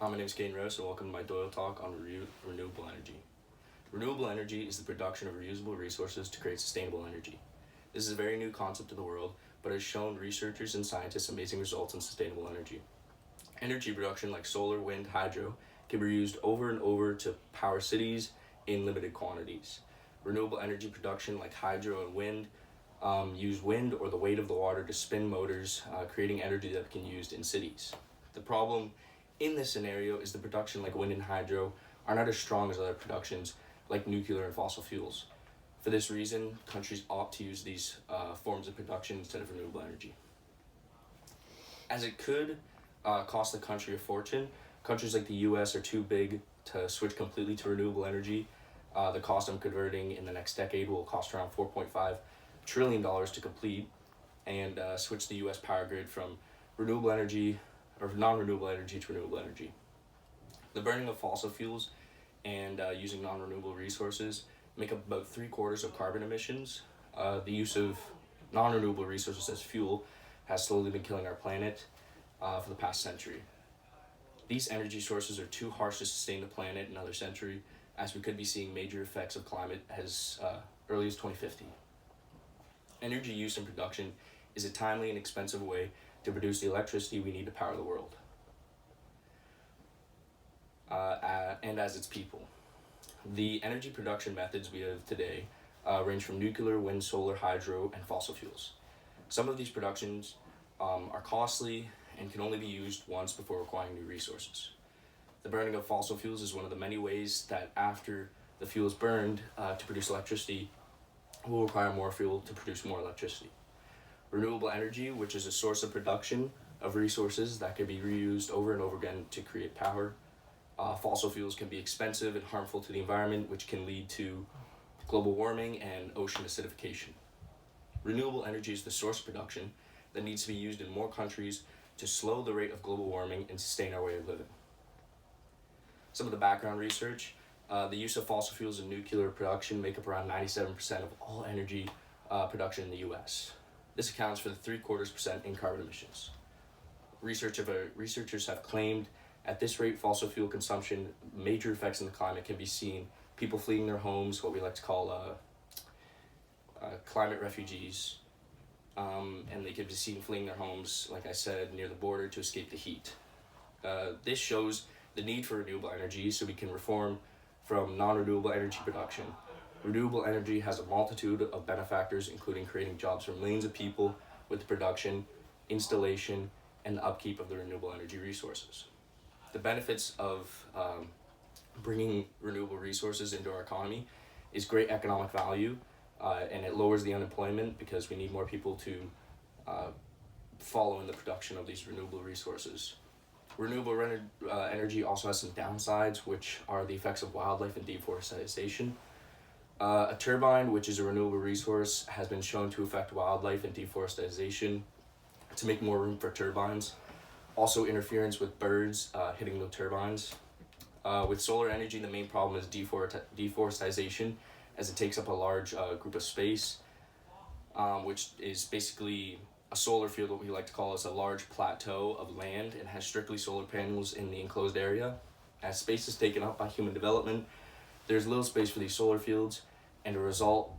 My name is Kane Rose, and welcome to my Doyle Talk on renewable energy. Renewable energy is the production of reusable resources to create sustainable energy. This is a very new concept to the world, but has shown researchers and scientists amazing results in sustainable energy. Energy production like solar, wind, hydro can be reused over and over to power cities in limited quantities. Renewable energy production like hydro and wind use wind or the weight of the water to spin motors, creating energy that can be used in cities. The problem in this scenario is the production like wind and hydro are not as strong as other productions like nuclear and fossil fuels. For this reason, countries opt to use these forms of production instead of renewable energy. As it could cost the country a fortune, countries like the US are too big to switch completely to renewable energy. The cost of converting in the next decade will cost around $4.5 trillion to complete, and switch the US power grid from renewable energy or non-renewable energy to renewable energy. The burning of fossil fuels and using non-renewable resources make up about 3/4 of carbon emissions. The use of non-renewable resources as fuel has slowly been killing our planet for the past century. These energy sources are too harsh to sustain the planet another century, as we could be seeing major effects of climate as early as 2050. Energy use and production is a timely and expensive way to produce the electricity we need to power the world, and as its people. The energy production methods we have today range from nuclear, wind, solar, hydro, and fossil fuels. Some of these productions are costly and can only be used once before requiring new resources. The burning of fossil fuels is one of the many ways that after the fuel is burned to produce electricity, will require more fuel to produce more electricity. Renewable energy, which is a source of production of resources that can be reused over and over again to create power. Fossil fuels can be expensive and harmful to the environment, which can lead to global warming and ocean acidification. Renewable energy is the source of production that needs to be used in more countries to slow the rate of global warming and sustain our way of living. Some of the background research, the use of fossil fuels in nuclear production make up around 97% of all energy production in the US. This accounts for the 0.75% in carbon emissions. Researchers have claimed at this rate fossil fuel consumption, major effects in the climate can be seen. People fleeing their homes, what we like to call climate refugees, and they can be seen fleeing their homes, like I said, near the border to escape the heat. This shows the need for renewable energy so we can reform from non-renewable energy production. Renewable energy has a multitude of benefactors, including creating jobs for millions of people with the production, installation, and upkeep of the renewable energy resources. The benefits of bringing renewable resources into our economy is great economic value, and it lowers the unemployment because we need more people to follow in the production of these renewable resources. Renewable energy also has some downsides, which are the effects of wildlife and deforestation. A turbine, which is a renewable resource, has been shown to affect wildlife and deforestation to make more room for turbines. Also, interference with birds hitting the turbines. With solar energy, the main problem is deforestation, as it takes up a large group of space, which is basically a solar field, what we like to call is a large plateau of land, and has strictly solar panels in the enclosed area. As space is taken up by human development, there's little space for these solar fields, and a result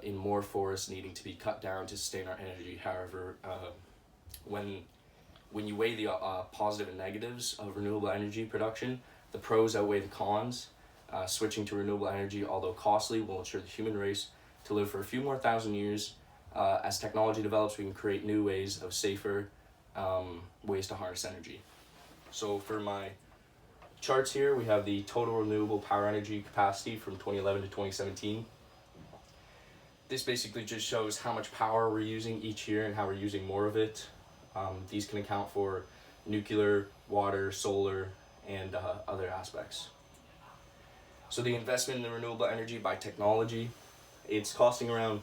in more forests needing to be cut down to sustain our energy. However, when you weigh the positive and negatives of renewable energy production, the pros outweigh the cons. Switching to renewable energy, although costly, will ensure the human race to live for a few more thousand years. As technology develops, we can create new ways of safer ways to harness energy. So for my charts here, we have the total renewable power energy capacity from 2011 to 2017. This basically just shows how much power we're using each year and how we're using more of it. These can account for nuclear, water, solar, and other aspects. So the investment in the renewable energy by technology, it's costing around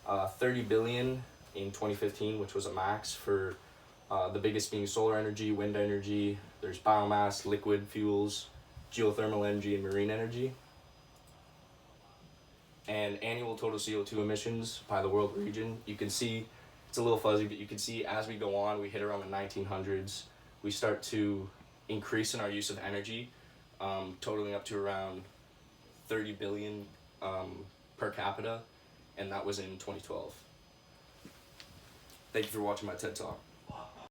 $30 billion in 2015, which was a max for the biggest being solar energy, wind energy, there's biomass, liquid fuels, geothermal energy, and marine energy. And annual total CO2 emissions by the world region, you can see, it's a little fuzzy, but you can see as we go on, we hit around the 1900s, we start to increase in our use of energy, totaling up to around 30 billion per capita, and that was in 2012. Thank you for watching my TED Talk.